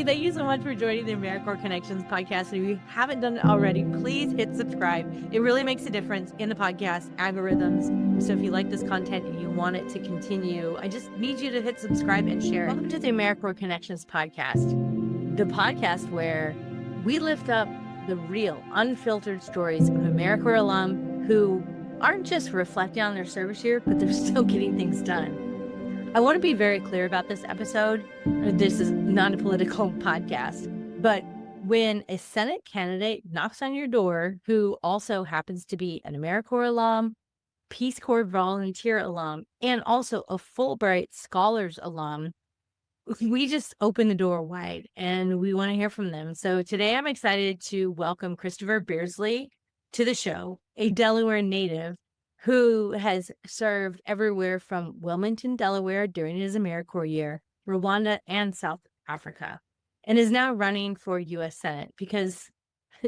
thank you so much for joining the AmeriCorps Connections podcast. If you haven't done it already, please hit subscribe. It really makes a difference in the podcast algorithms. So if you like this content and you want it to continue, I just need you to hit subscribe and share it. Welcome to the AmeriCorps Connections podcast, the podcast where we lift up the real, unfiltered stories of AmeriCorps alum who aren't just reflecting on their service year, but they're still getting things done. I want to be very clear about this episode. This is not a political podcast, but when a Senate candidate knocks on your door who also happens to be an AmeriCorps alum, Peace Corps volunteer alum, and also a Fulbright Scholars alum, we just open the door wide and we want to hear from them. So today I'm excited to welcome Christopher Beardsley to the show, a Delaware native who has served everywhere from Wilmington, Delaware during his AmeriCorps year, Rwanda, and South Africa, and is now running for U.S. Senate because,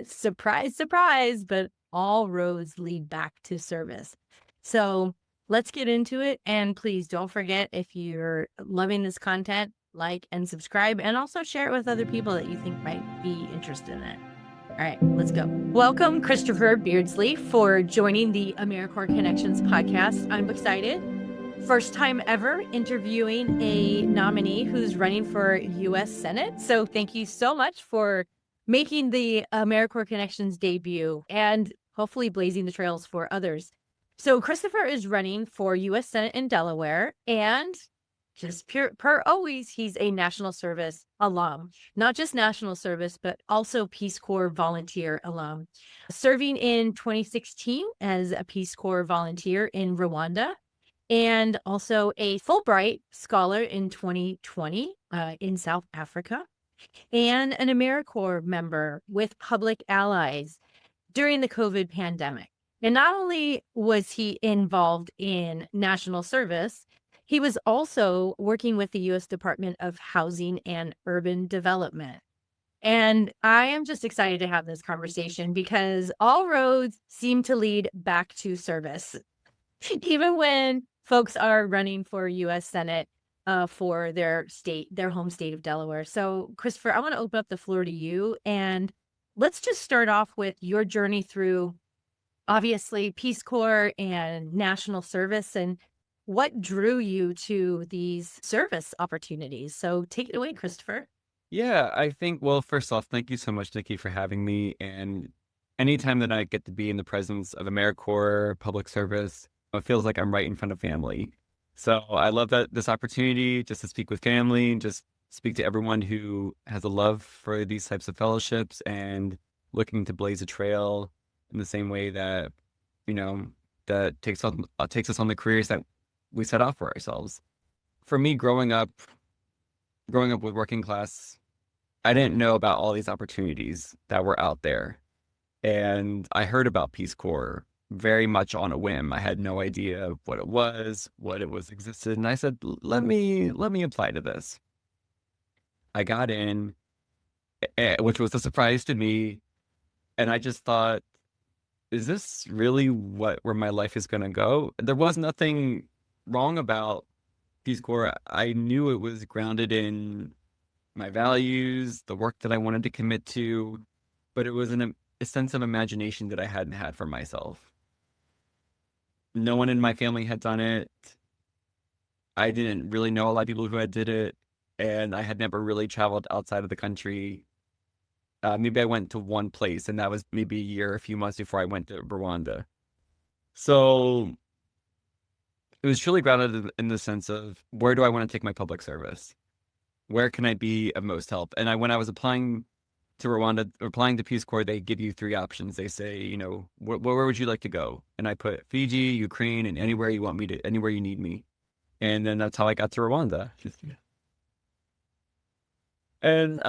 surprise, surprise, but all roads lead back to service. So let's get into it. And please don't forget, if you're loving this content, like and subscribe, and also share it with other people that you think might be interested in it. All right, let's go. Welcome, Christopher Beardsley, for joining the AmeriCorps Connections podcast. I'm excited. First time ever interviewing a nominee who's running for U.S. Senate. So thank you so much for making the AmeriCorps Connections debut and hopefully blazing the trails for others. So Christopher is running for U.S. Senate in Delaware, and just per always, he's a national service alum, not just national service, but also Peace Corps volunteer alum, serving in 2016 as a Peace Corps volunteer in Rwanda, and also a Fulbright Scholar in 2020 in South Africa, and an AmeriCorps member with Public Allies during the COVID pandemic. And not only was he involved in national service, he was also working with the U.S. Department of Housing and Urban Development. And I am just excited to have this conversation because all roads seem to lead back to service, even when folks are running for U.S. Senate for their home state of Delaware. So, Christopher, I want to open up the floor to you. And let's just start off with your journey through, obviously, Peace Corps and national service, and what drew you to these service opportunities? So take it away, Christopher. Yeah, I think, well, first off, thank you so much, Nikki, for having me. And anytime that I get to be in the presence of AmeriCorps public service, it feels like I'm right in front of family. So I love this opportunity just to speak with family, just speak to everyone who has a love for these types of fellowships and looking to blaze a trail in the same way that, that takes us on the careers that we set out for ourselves. For me, growing up with working class, I didn't know about all these opportunities that were out there. And I heard about Peace Corps very much on a whim. I had no idea what it was existed. And I said, let me apply to this. I got in, which was a surprise to me. And I just thought, is this really where my life is going to go? There was nothing wrong about Peace Corps. I knew it was grounded in my values, the work that I wanted to commit to, but it was a sense of imagination that I hadn't had for myself. No one in my family had done it. I didn't really know a lot of people who had did it, and I had never really traveled outside of the country. Maybe I went to one place, and that was maybe a few months before I went to Rwanda. So it was truly grounded in the sense of, where do I want to take my public service? Where can I be of most help? And when I was applying to Rwanda, applying to Peace Corps, they give you three options. They say, where would you like to go? And I put Fiji, Ukraine, and anywhere you want me to, anywhere you need me. And then that's how I got to Rwanda. And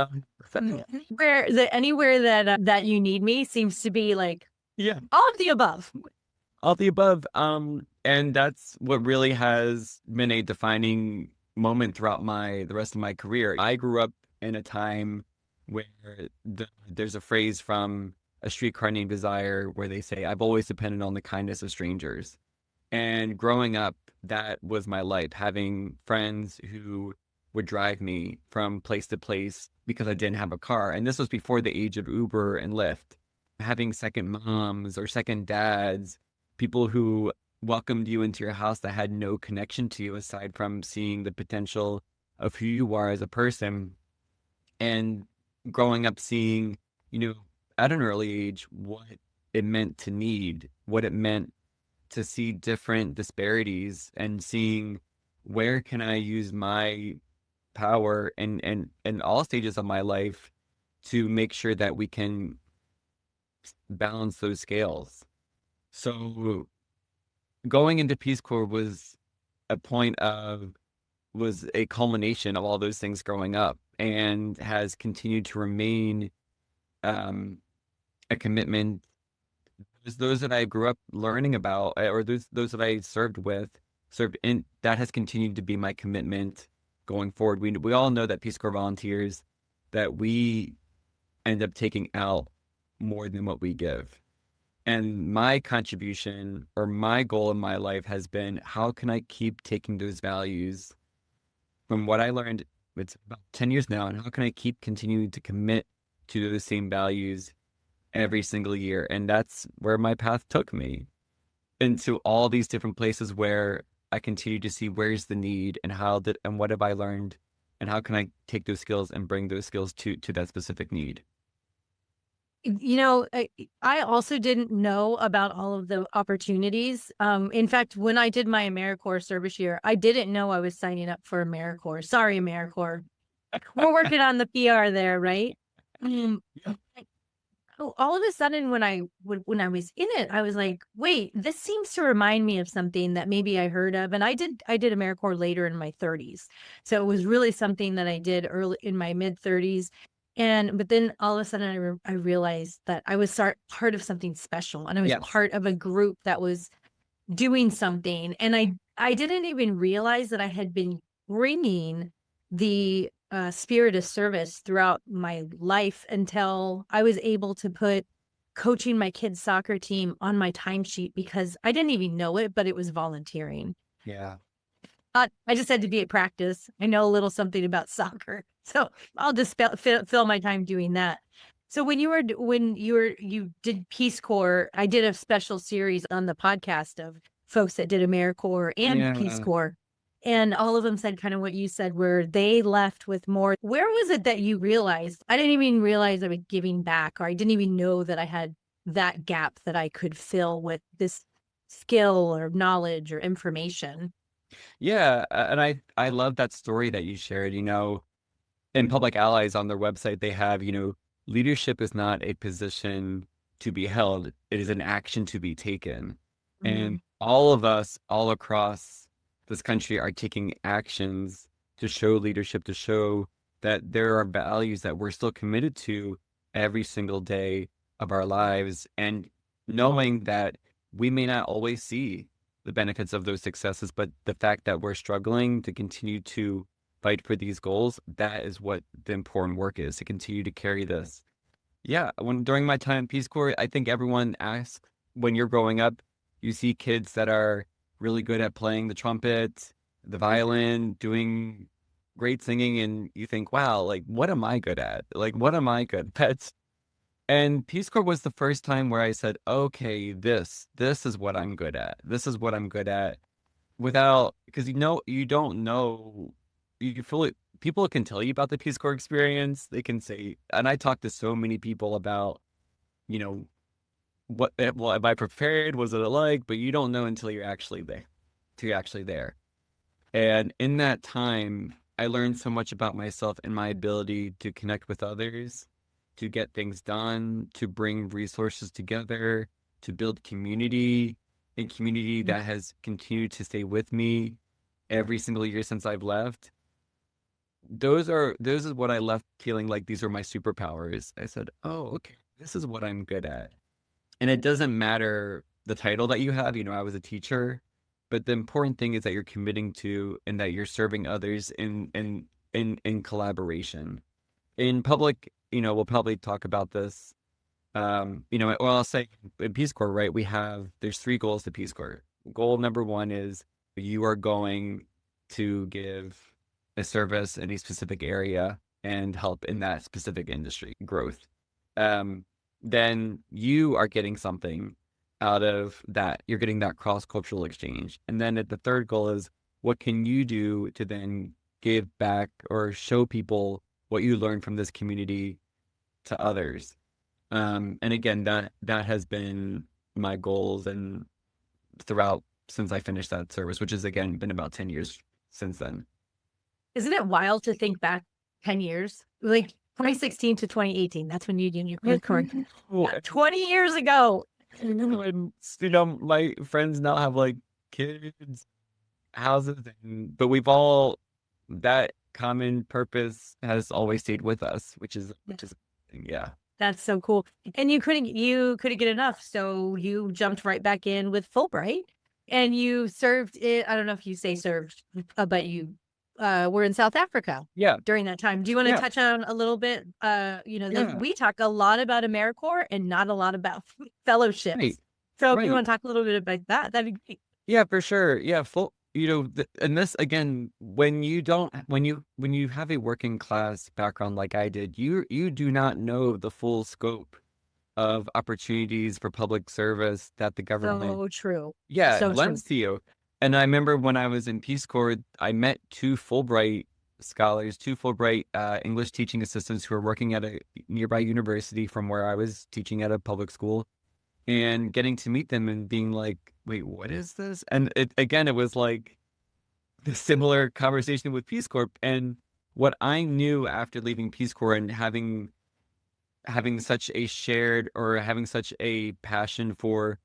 anywhere that you need me seems to be like, yeah, all of the above. All the above. And that's what really has been a defining moment throughout the rest of my career. I grew up in a time where there's a phrase from A Streetcar Named Desire where they say, I've always depended on the kindness of strangers. And growing up, that was my life, having friends who would drive me from place to place because I didn't have a car. And this was before the age of Uber and Lyft. Having second moms or second dads, people who welcomed you into your house that had no connection to you aside from seeing the potential of who you are as a person. And growing up seeing, at an early age, what it meant to need, what it meant to see different disparities, and seeing where can I use my power and all stages of my life to make sure that we can balance those scales. So going into Peace Corps was a culmination of all those things growing up, and has continued to remain a commitment. Those that I grew up learning about, or those that I served in, that has continued to be my commitment going forward. We all know that Peace Corps volunteers, that we end up taking out more than what we give. And my contribution, or my goal in my life, has been, how can I keep taking those values from what I learned, it's about 10 years now, and how can I keep continuing to commit to those same values every single year? And that's where my path took me, into all these different places where I continue to see where's the need, and and what have I learned, and how can I take those skills and bring those skills to that specific need. I also didn't know about all of the opportunities. In fact, when I did my AmeriCorps service year, I didn't know I was signing up for AmeriCorps. Sorry, AmeriCorps. We're working on the PR there, right? All of a sudden, when I was in it, I was like, wait, this seems to remind me of something that maybe I heard of. And I did AmeriCorps later in my 30s. So it was really something that I did early in my mid 30s. But then all of a sudden I realized that I was part of something special, and I was part of a group that was doing something. And I didn't even realize that I had been bringing the spirit of service throughout my life until I was able to put coaching my kids' soccer team on my timesheet, because I didn't even know it, but it was volunteering. Yeah. I just had to be at practice. I know a little something about soccer, so I'll just fill my time doing that. So when you did Peace Corps, I did a special series on the podcast of folks that did AmeriCorps and Peace Corps, and all of them said kind of what you said, where they left with more. Where was it that you realized, I didn't even realize I was giving back, or I didn't even know that I had that gap that I could fill with this skill or knowledge or information? Yeah, and I love that story that you shared. In Public Allies on their website, they have, leadership is not a position to be held, it is an action to be taken. And all of us, all across this country, are taking actions to show leadership, to show that there are values that we're still committed to every single day of our lives, and knowing that we may not always see the benefits of those successes, but the fact that we're struggling to continue to fight for these goals, that is what the important work is, to continue to carry this. Yeah, during my time in Peace Corps, I think everyone asks, when you're growing up, you see kids that are really good at playing the trumpet, the violin, doing great singing, and you think, wow, like, what am I good at? Like, what am I good at? And Peace Corps was the first time where I said, okay, this is what I'm good at. This is what I'm good at. Because you don't know, you feel it. People can tell you about the Peace Corps experience. They can say, and I talked to so many people about, well, am I prepared? Was it alike? But you don't know until you're actually there. And in that time, I learned so much about myself and my ability to connect with others, to get things done, to bring resources together, to build community, a community that has continued to stay with me every single year since I've left. Those is what I left feeling like these are my superpowers. I said, oh, okay, this is what I'm good at. And it doesn't matter the title that you have. I was a teacher, but the important thing is that you're committing to, and that you're serving others in collaboration. In public, we'll probably talk about this. I'll say in Peace Corps, right? There's 3 goals to Peace Corps. Goal number 1 is you are going to give a service in a specific area and help in that specific industry growth, um, then you are getting something out of that. You're getting that cross-cultural exchange. And then the third goal is, what can you do to then give back or show people what you learned from this community to others? And again, that has been my goals and throughout since I finished that service, which has again been about 10 years since then. Isn't it wild to think back 10 years? Like 2016 to 2018. That's when you did your career. Well, 20 years ago. and my friends now have like kids, houses, but we've all, that common purpose has always stayed with us, which is yeah. That's so cool. And you couldn't get enough. So you jumped right back in with Fulbright and you served it. I don't know if you say served, but you were in South Africa during that time. Do you want to touch on a little bit? We talk a lot about AmeriCorps and not a lot about fellowships. Right. So if you want to talk a little bit about that, that'd be great. Yeah, for sure. Yeah, and this again, when you have a working class background like I did, you do not know the full scope of opportunities for public service that the government So true. lends to you. And I remember when I was in Peace Corps, I met two Fulbright scholars, two Fulbright English teaching assistants who were working at a nearby university from where I was teaching at a public school, and getting to meet them and being like, wait, what is this? And it was like the similar conversation with Peace Corps. And what I knew after leaving Peace Corps and having such a shared, or having such a passion for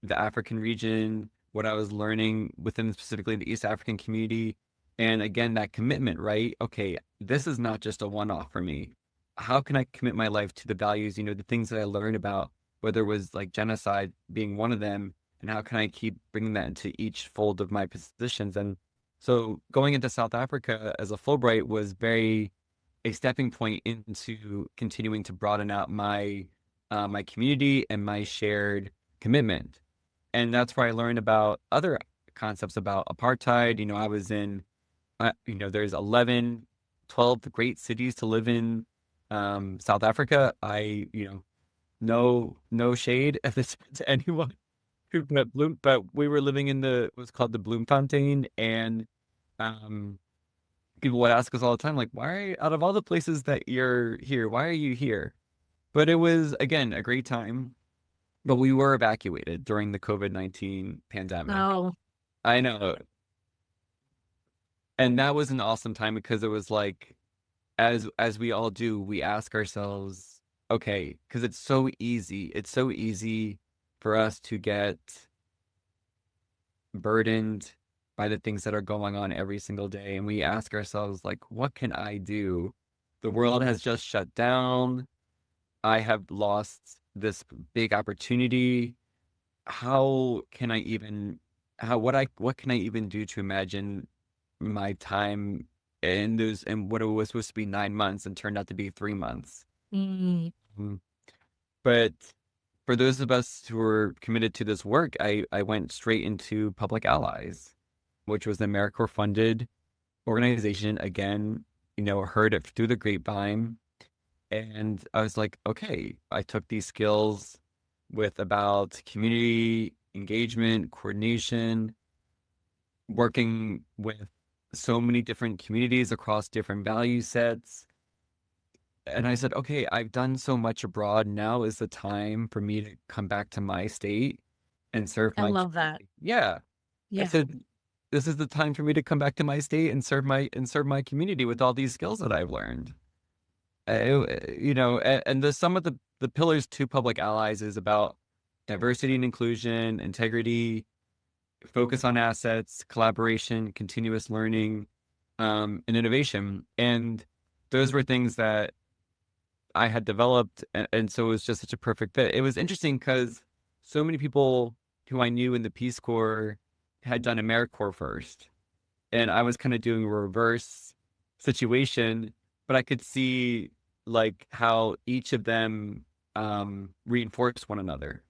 the African region, what I was learning within specifically the East African community, and again, that commitment, right? Okay, this is not just a one-off for me. How can I commit my life to the values, the things that I learned about, whether it was like genocide being one of them, and how can I keep bringing that into each fold of my positions? And so going into South Africa as a Fulbright was very a stepping point into continuing to broaden out my my community and my shared commitment. And that's where I learned about other concepts about apartheid. I was in, there's 12 great cities to live in South Africa. No shade if it's to anyone who met Bloem, but we were living in what's called the Bloemfontein, and people would ask us all the time, like, why, out of all the places that you're here, why are you here? But it was, again, a great time. But we were evacuated during the COVID-19 pandemic. Oh, I know. And that was an awesome time because it was like, as we all do, we ask ourselves, okay, because it's so easy. It's so easy for us to get burdened by the things that are going on every single day. And we ask ourselves, like, what can I do? The world has just shut down. I have lost this big opportunity. What can I even do to imagine my time in what it was supposed to be 9 months and turned out to be 3 months? mm, But for those of us who were committed to this work, I went straight into Public Allies, which was an AmeriCorps funded organization. Again, heard it through the grapevine. And I was like, okay, I took these skills with about community engagement, coordination, working with so many different communities across different value sets. And I said, okay, I've done so much abroad. Now is the time for me to come back to my state and serve I my love that. community. Yeah. I said, this is the time for me to come back to my state and serve my community with all these skills that I've learned. And some of the pillars to Public Allies is about diversity and inclusion, integrity, focus on assets, collaboration, continuous learning, and innovation. And those were things that I had developed, and so it was just such a perfect fit. It was interesting because so many people who I knew in the Peace Corps had done AmeriCorps first, and I was kind of doing a reverse situation, but I could see like how each of them reinforced one another.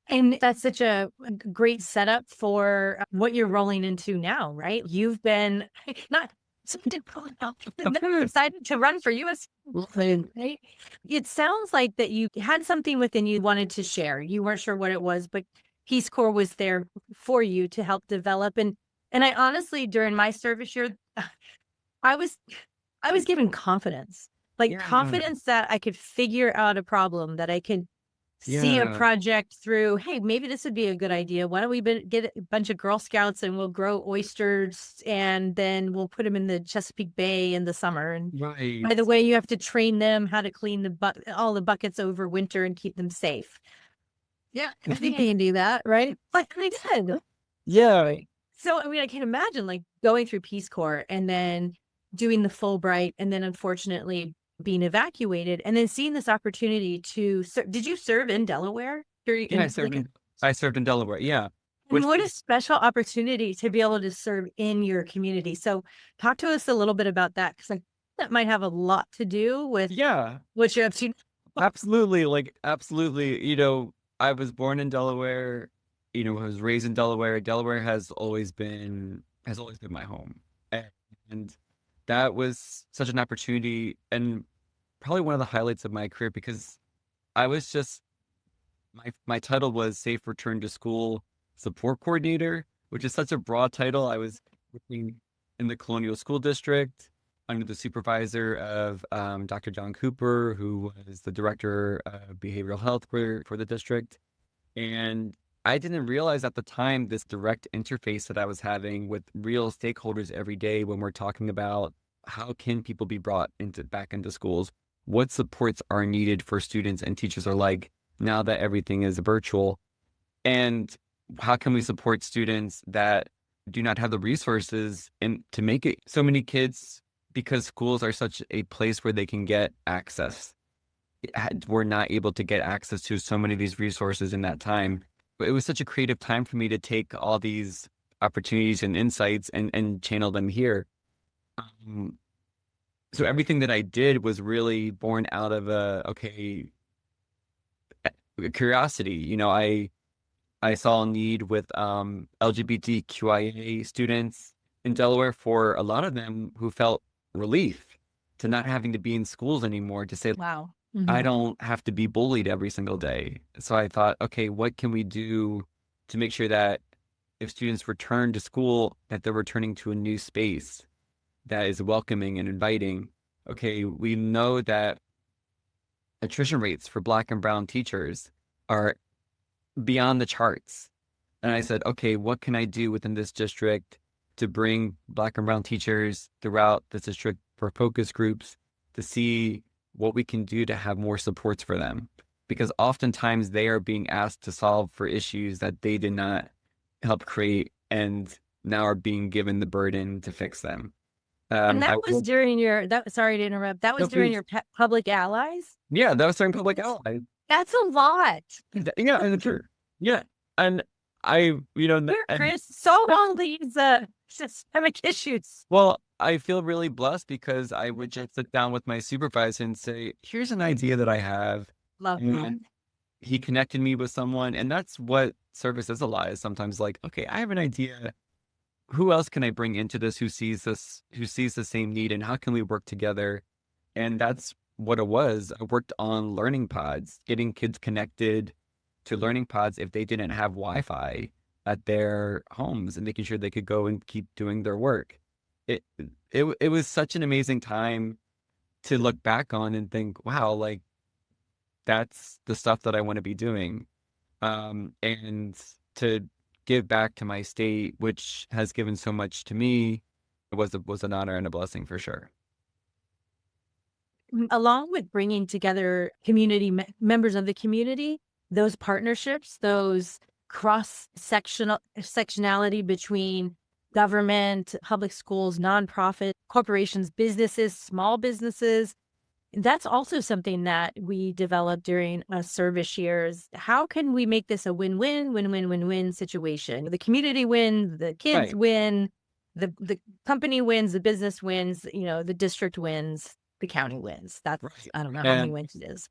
And that's such a great setup for what you're rolling into now, right? You've been not So and then decided to run for U.S. Right? It sounds like that you had something within you wanted to share. You weren't sure what it was, but Peace Corps was there for you to help develop. And I honestly, during my service year, I was given confidence, like confidence that I could figure out a problem, that I could see a project through. Hey, maybe this would be a good idea. Why don't we get a bunch of Girl Scouts and we'll grow oysters and then we'll put them in the Chesapeake Bay in the summer. And by the way, you have to train them how to clean all the buckets over winter and keep them safe. Yeah, I think I can do that, right? Like I did. Yeah. So, I mean, I can imagine like going through Peace Corps and then doing the Fulbright and then unfortunately being evacuated and then seeing this opportunity to serve. Did you serve in Delaware? I served in Delaware. Yeah. And what a special opportunity to be able to serve in your community. So talk to us a little bit about that, because that might have a lot to do with what you're up to. Absolutely. Absolutely. I was born in Delaware, I was raised in Delaware. Delaware has always been my home. And that was such an opportunity and probably one of the highlights of my career, because I was just, my title was Safe Return to School Support Coordinator, which is such a broad title. I was working in the Colonial School District under the supervisor of Dr. John Cooper, who was the director of behavioral health for the district. And I didn't realize at the time this direct interface that I was having with real stakeholders every day when we're talking about how can people be brought back into schools, what supports are needed for students and teachers alike now that everything is virtual, and how can we support students that do not have the resources and to make it. So many kids, because schools are such a place where they can get access, were not able to get access to so many of these resources in that time. It was such a creative time for me to take all these opportunities and insights and channel them here. So everything that I did was really born out of curiosity. I saw a need with LGBTQIA students in Delaware, for a lot of them who felt relief to not having to be in schools anymore, to say, wow, I don't have to be bullied every single day. So I thought, okay, what can we do to make sure that if students return to school, that they're returning to a new space that is welcoming and inviting. Okay, we know that attrition rates for Black and Brown teachers are beyond the charts. And I said, okay, what can I do within this district to bring Black and Brown teachers throughout this district for focus groups to see what we can do to have more supports for them? Because oftentimes they are being asked to solve for issues that they did not help create and now are being given the burden to fix them. And that was during sorry to interrupt. That was during your public allies? Yeah, that was during public allies. That's a lot. Yeah, and sure. Yeah. And Chris, so all these systemic issues. Well, I feel really blessed because I would just sit down with my supervisor and say, here's an idea that I have. Love that. He connected me with someone. And that's what service is a lot, is sometimes like, okay, I have an idea. Who else can I bring into this who sees the same need, and how can we work together? And that's what it was. I worked on learning pods, getting kids connected to learning pods if they didn't have Wi-Fi at their homes, and making sure they could go and keep doing their work. It was such an amazing time to look back on and think, wow, like that's the stuff that I want to be doing. And to give back to my state, which has given so much to me, was an honor and a blessing for sure. Along with bringing together members of the community, those partnerships, those sectionality between government, public schools, nonprofit, corporations, businesses, small businesses, that's also something that we developed during service years. How can we make this a win-win situation? The community wins, the kids win, the company wins, the business wins, the district wins, the county wins. That's right. I don't know how many wins it is.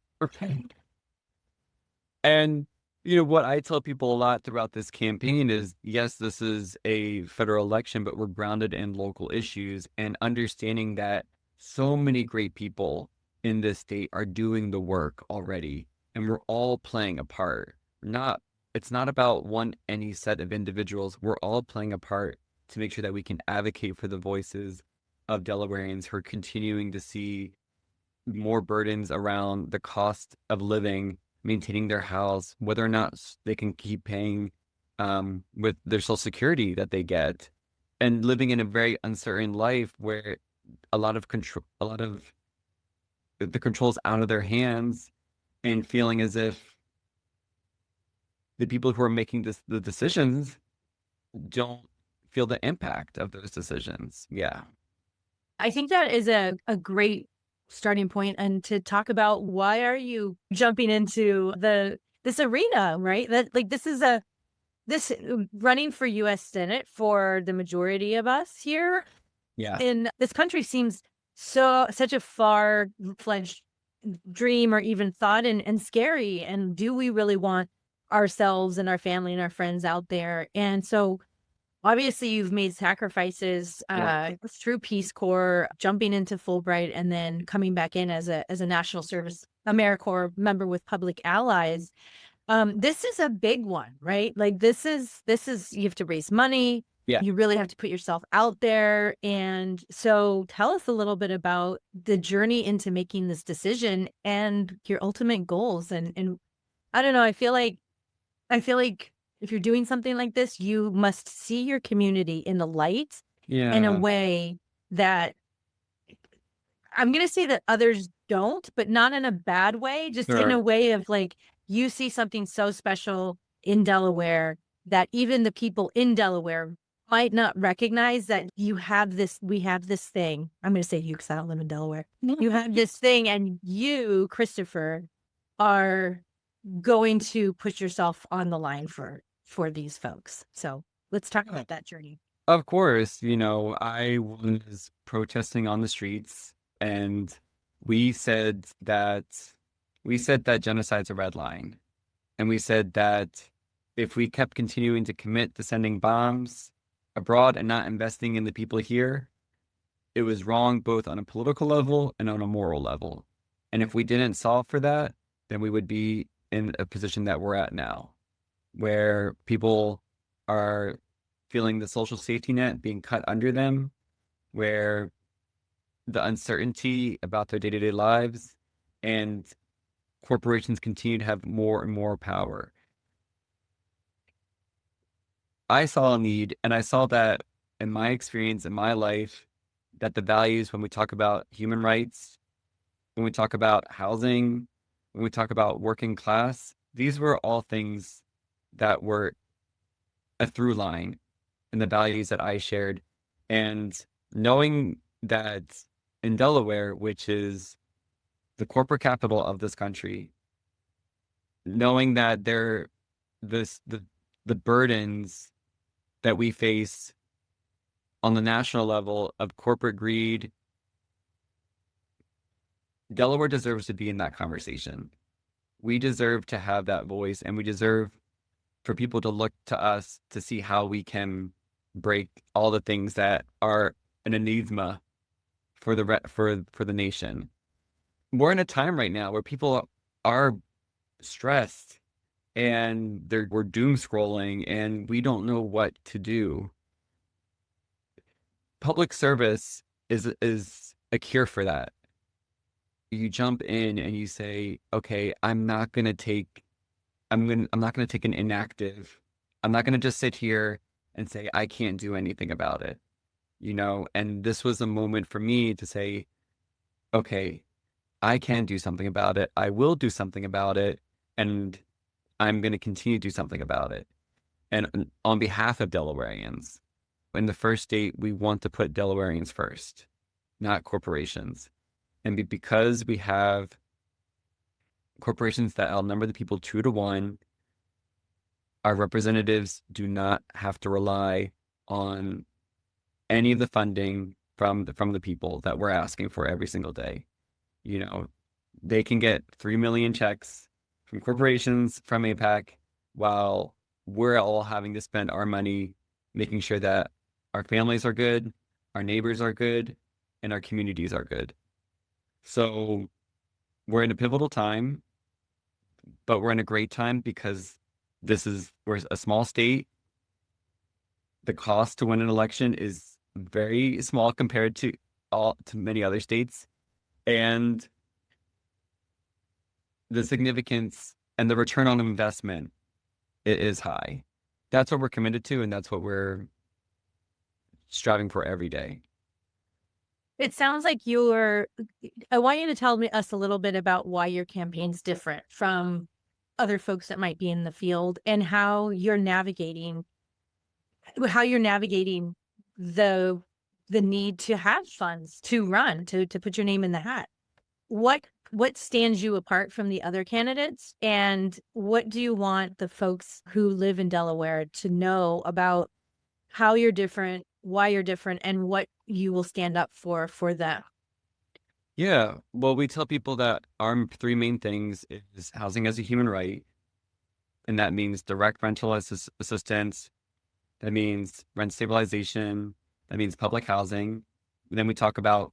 And What I tell people a lot throughout this campaign is, yes, this is a federal election, but we're grounded in local issues and understanding that so many great people in this state are doing the work already, and we're all playing a part. It's not about any set of individuals. We're all playing a part to make sure that we can advocate for the voices of Delawareans who are continuing to see more burdens around the cost of living, maintaining their house, whether or not they can keep paying with their Social Security that they get, and living in a very uncertain life where a lot of the control's out of their hands, and feeling as if the people who are making the decisions don't feel the impact of those decisions. Yeah. I think that is a great starting point, and to talk about why are you jumping into this arena, right? That like this running for U.S. Senate for the majority of us here Yeah. in this country seems such a far-fledged dream or even thought, and scary. And do we really want ourselves and our family and our friends out there? And so obviously you've made sacrifices through Peace Corps, jumping into Fulbright, and then coming back in as a national service AmeriCorps member with Public Allies. This is a big one, right? Like this is you have to raise money. Yeah. You really have to put yourself out there. And so tell us a little bit about the journey into making this decision and your ultimate goals. And I don't know, I feel like if you're doing something like this, you must see your community in the light in a way that I'm going to say that others don't, but not in a bad way, just in a way of like, you see something so special in Delaware that even the people in Delaware might not recognize that we have this thing. I'm going to say you because I don't live in Delaware. You have this thing, and you, Christopher, are going to put yourself on the line for these folks. So let's talk about that journey. Of course, I was protesting on the streets, and we said that genocide's a red line. And we said that if we kept continuing to commit to sending bombs abroad and not investing in the people here, it was wrong both on a political level and on a moral level. And if we didn't solve for that, then we would be in a position that we're at now, where people are feeling the social safety net being cut under them, where the uncertainty about their day-to-day lives and corporations continue to have more and more power. I saw a need, and I saw that in my experience in my life, that the values, when we talk about human rights, when we talk about housing, when we talk about working class, these were all things that were a through line in the values that I shared. And knowing that in Delaware, which is the corporate capital of this country, knowing that the burdens that we face on the national level of corporate greed, Delaware deserves to be in that conversation. We deserve to have that voice, and we deserve for people to look to us to see how we can break all the things that are an enigma for the nation. We're in a time right now where people are stressed and we're doom scrolling and we don't know what to do. Public service is a cure for that. You jump in and you say, okay, I'm not going to take an inactive. I'm not going to just sit here and say I can't do anything about it. And this was a moment for me to say, okay, I can do something about it. I will do something about it. And I'm going to continue to do something about it. And on behalf of Delawareans, in the first state, we want to put Delawareans first, not corporations. And because we have corporations that outnumber the people 2-to-1, our representatives do not have to rely on any of the funding from the people that we're asking for every single day. They can get 3 million checks from corporations, from APAC, while we're all having to spend our money making sure that our families are good, our neighbors are good, and our communities are good. So we're in a pivotal time, but we're in a great time because we're a small state. The cost to win an election is very small compared to many other states, and the significance and the return on investment is high. That's what we're committed to, and that's what we're striving for every day. It sounds like I want you to tell us a little bit about why your campaign's different from other folks that might be in the field, and how you're navigating the need to have funds to run, to put your name in the hat. What stands you apart from the other candidates, and what do you want the folks who live in Delaware to know about how you're different, why you're different, and what you will stand up for them? Yeah, well, we tell people that our three main things is housing as a human right, and that means direct rental assistance, that means rent stabilization, that means public housing. Then we talk about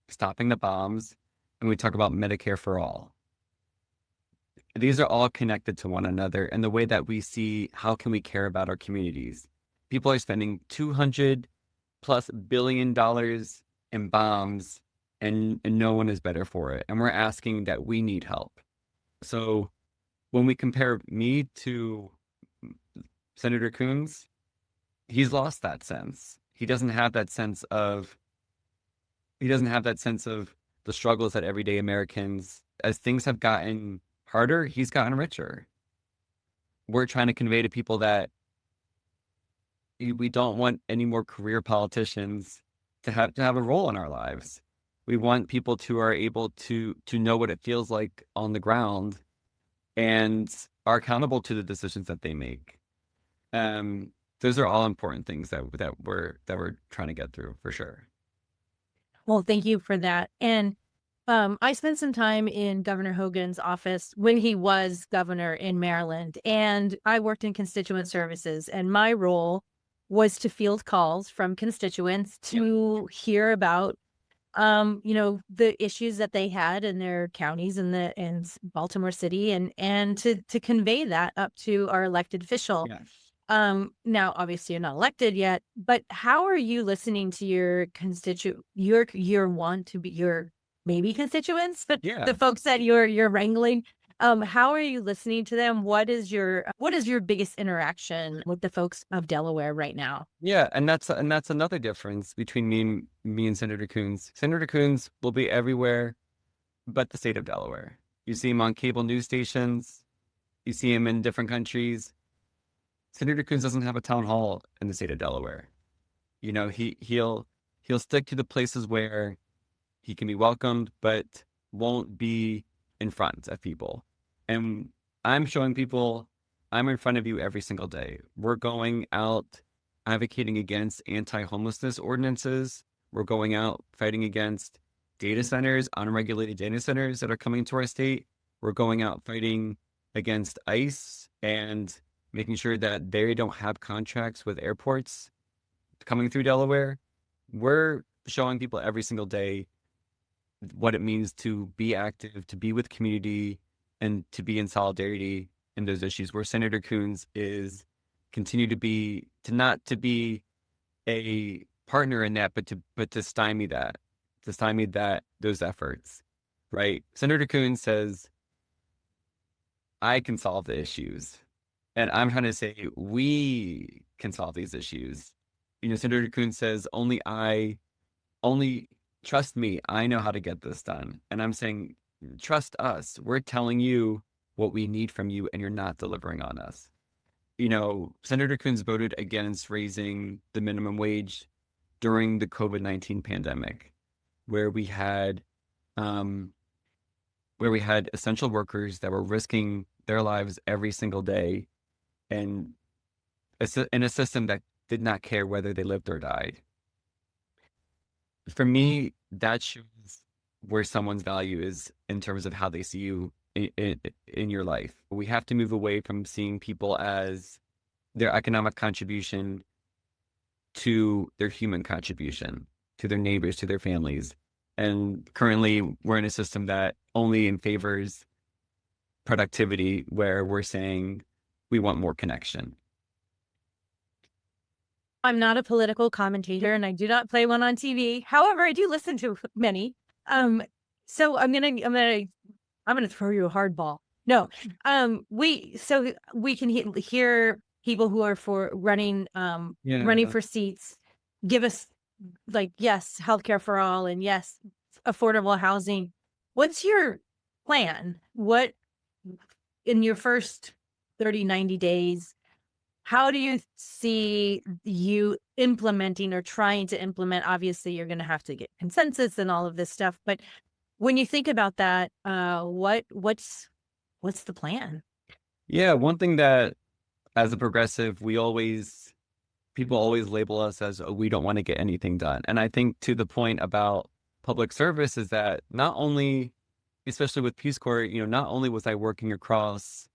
stopping the bombs, and we talk about Medicare for all. These are all connected to one another, and the way that we see how can we care about our communities. People are spending $200+ billion in bombs, and no one is better for it. And we're asking that we need help. So when we compare me to Senator Coons, he's lost that sense. He doesn't have that sense of the struggles that everyday Americans, as things have gotten harder, he's gotten richer. We're trying to convey to people that we don't want any more career politicians to have a role in our lives. We want people to are able to know what it feels like on the ground and are accountable to the decisions that they make. Those are all important things that we're trying to get through for sure. Well, thank you for that. And I spent some time in Governor Hogan's office when he was governor in Maryland, and I worked in constituent services, and my role was to field calls from constituents to hear about the issues that they had in their counties and Baltimore City, and to convey that up to our elected official. Yes. Now obviously you're not elected yet, but how are you listening to your maybe constituents, but Yeah. the folks that you're wrangling? How are you listening to them? What is your biggest interaction with the folks of Delaware right now? Yeah, and that's another difference between me and Senator Coons. Senator Coons will be everywhere but the state of Delaware. You see him on cable news stations, you see him in different countries. Senator Coons doesn't have a town hall in the state of Delaware. You know, he'll stick to the places where he can be welcomed, but won't be in front of people. And I'm showing people I'm in front of you every single day. We're going out advocating against anti-homelessness ordinances. We're going out fighting against data centers, unregulated data centers that are coming to our state. We're going out fighting against ICE and making sure that they don't have contracts with airports coming through Delaware. We're showing people every single day what it means to be active, to be with community, and to be in solidarity in those issues. Where Senator Coons is not to be a partner in that, but to stymie those efforts, right? Senator Coons says, I can solve the issues. And I'm trying to say, we can solve these issues. You know, Senator Coons says, only trust me, I know how to get this done. And I'm saying, trust us. We're telling you what we need from you, and you're not delivering on us. You know, Senator Coons voted against raising the minimum wage during the COVID-19 pandemic, where we had essential workers that were risking their lives every single day, and in a system that did not care whether they lived or died. For me, that shows where someone's value is in terms of how they see you in your life. We have to move away from seeing people as their economic contribution to their human contribution, to their neighbors, to their families. And currently, we're in a system that only favors productivity, where we're saying we want more connection. I'm not a political commentator and I do not play one on TV. However, I do listen to many. So I'm gonna throw you a hard ball. No, we can hear people who are for running for seats give us like, yes, healthcare for all, and yes, affordable housing. What's your plan? What in your first 30, 90 days? How do you see you implementing or trying to implement? Obviously, you're going to have to get consensus and all of this stuff. But when you think about that, what's the plan? Yeah, one thing that as a progressive, people always label us as, oh, we don't want to get anything done. And I think to the point about public service is that not only, especially with Peace Corps, not only was I working across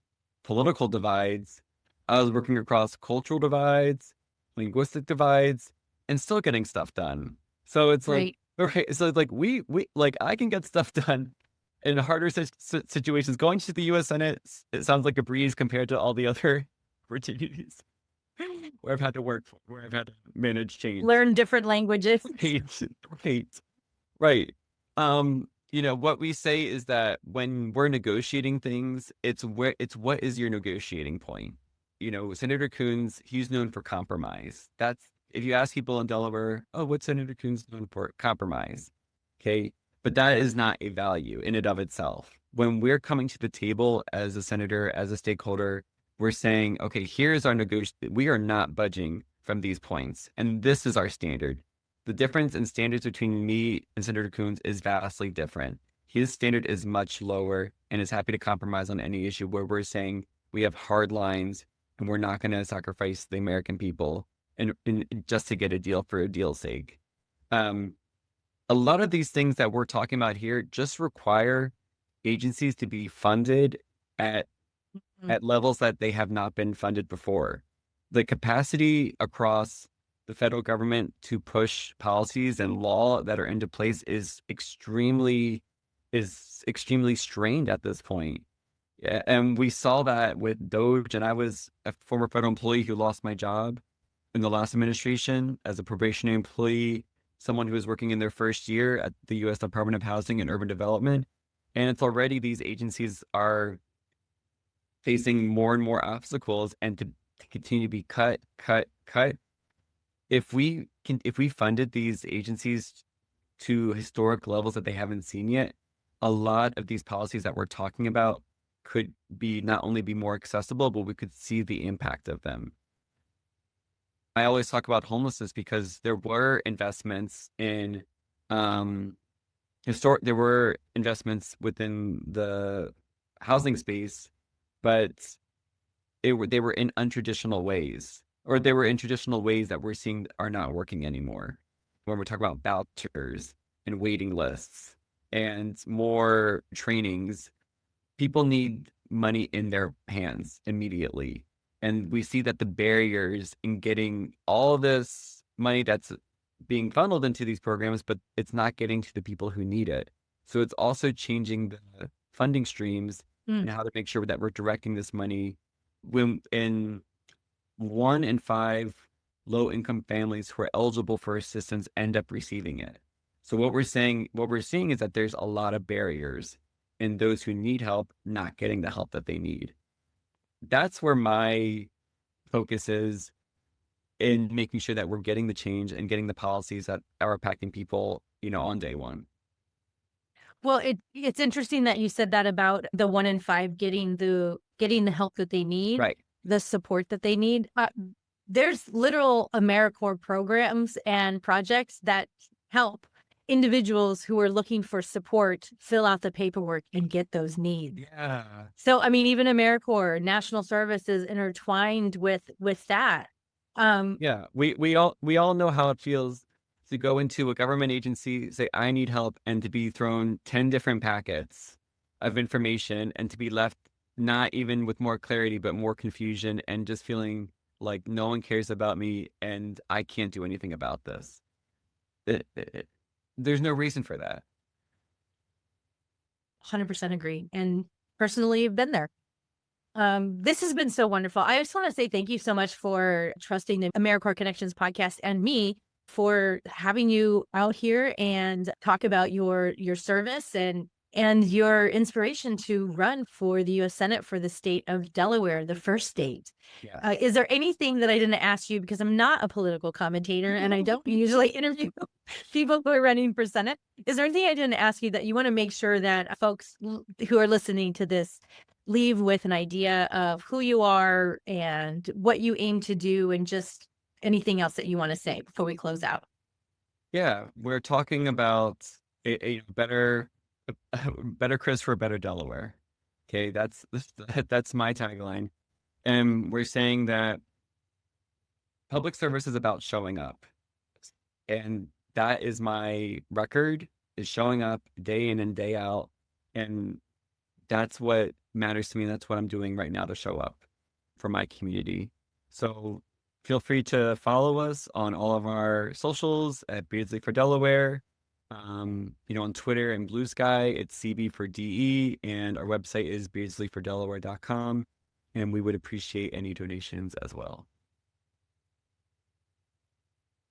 political divides, I was working across cultural divides, linguistic divides, and still getting stuff done. So it's like, okay, so it's like we like I can get stuff done in harder situations. Going to the U.S. Senate, it sounds like a breeze compared to all the other opportunities where I've had to work, where I've had to manage change, learn different languages. Right. What we say is that when we're negotiating things, it's what is your negotiating point? Senator Coons, he's known for compromise. If you ask people in Delaware, oh, what's Senator Coons known for? Compromise. Okay. But that is not a value in and of itself. When we're coming to the table as a senator, as a stakeholder, we're saying, okay, here's our negotiation. We are not budging from these points. And this is our standard. The difference in standards between me and Senator Coons is vastly different. His standard is much lower and is happy to compromise on any issue, where we're saying we have hard lines and we're not going to sacrifice the American people and just to get a deal for a deal's sake. A lot of these things that we're talking about here just require agencies to be funded at levels that they have not been funded before. The capacity across the federal government to push policies and law that are into place is extremely strained at this point. Yeah, and we saw that with Doge, and I was a former federal employee who lost my job in the last administration as a probationary employee, someone who was working in their first year at the U.S. Department of Housing and Urban Development. And it's already, these agencies are facing more and more obstacles, and to continue to be cut. If we funded these agencies to historic levels that they haven't seen yet, a lot of these policies that we're talking about could be not only be more accessible, but we could see the impact of them. I always talk about homelessness because there were investments in there were investments within the housing space, but they were in untraditional ways, or they were in traditional ways that we're seeing are not working anymore. When we're talking about vouchers and waiting lists and more trainings, people need money in their hands immediately. And we see that the barriers in getting all of this money that's being funneled into these programs, but it's not getting to the people who need it. So it's also changing the funding streams and how to make sure that we're directing this money when in 1 in 5 low-income families who are eligible for assistance end up receiving it. So what we're seeing is that there's a lot of barriers in those who need help not getting the help that they need. That's where my focus is, in making sure that we're getting the change and getting the policies that are impacting people, on day one. Well, it's interesting that you said that about the 1 in 5 getting the help that they need, right? The support that they need. There's literal AmeriCorps programs and projects that help individuals who are looking for support fill out the paperwork and get those needs. Yeah. So, I mean, even AmeriCorps, national service is intertwined with that. Yeah, we all know how it feels to go into a government agency, say, I need help, and to be thrown 10 different packets of information and to be left not even with more clarity, but more confusion and just feeling like no one cares about me and I can't do anything about this. There's no reason for that. 100% agree. And personally, I've been there. This has been so wonderful. I just want to say thank you so much for trusting the AmeriCorps Connections podcast and me for having you out here and talk about your service and your inspiration to run for the U.S. Senate for the state of Delaware, the first state. Yeah. Is there anything that I didn't ask you, because I'm not a political commentator and I don't usually interview people who are running for Senate? Is there anything I didn't ask you that you want to make sure that folks who are listening to this leave with an idea of who you are and what you aim to do, and just anything else that you want to say before we close out? Yeah, we're talking about a better Chris for a better Delaware. Okay, that's my tagline. And we're saying that public service is about showing up. And that is my record, is showing up day in and day out. And that's what matters to me. That's what I'm doing right now to show up for my community. So feel free to follow us on all of our socials at Beardsley for Delaware. On Twitter and Blue Sky, it's CB for DE, and our website is beardsleyfordelaware.com. And we would appreciate any donations as well.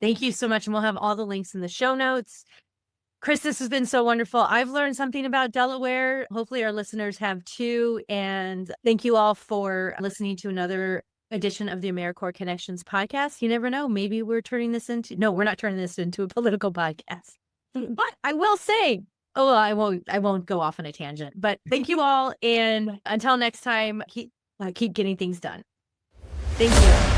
Thank you so much. And we'll have all the links in the show notes. Chris, this has been so wonderful. I've learned something about Delaware. Hopefully our listeners have too. And thank you all for listening to another edition of the AmeriCorps Connections podcast. You never know. Maybe we're turning this into, no, we're not turning this into a political podcast. But I will say, I won't go off on a tangent. But thank you all. And until next time, keep getting things done. Thank you.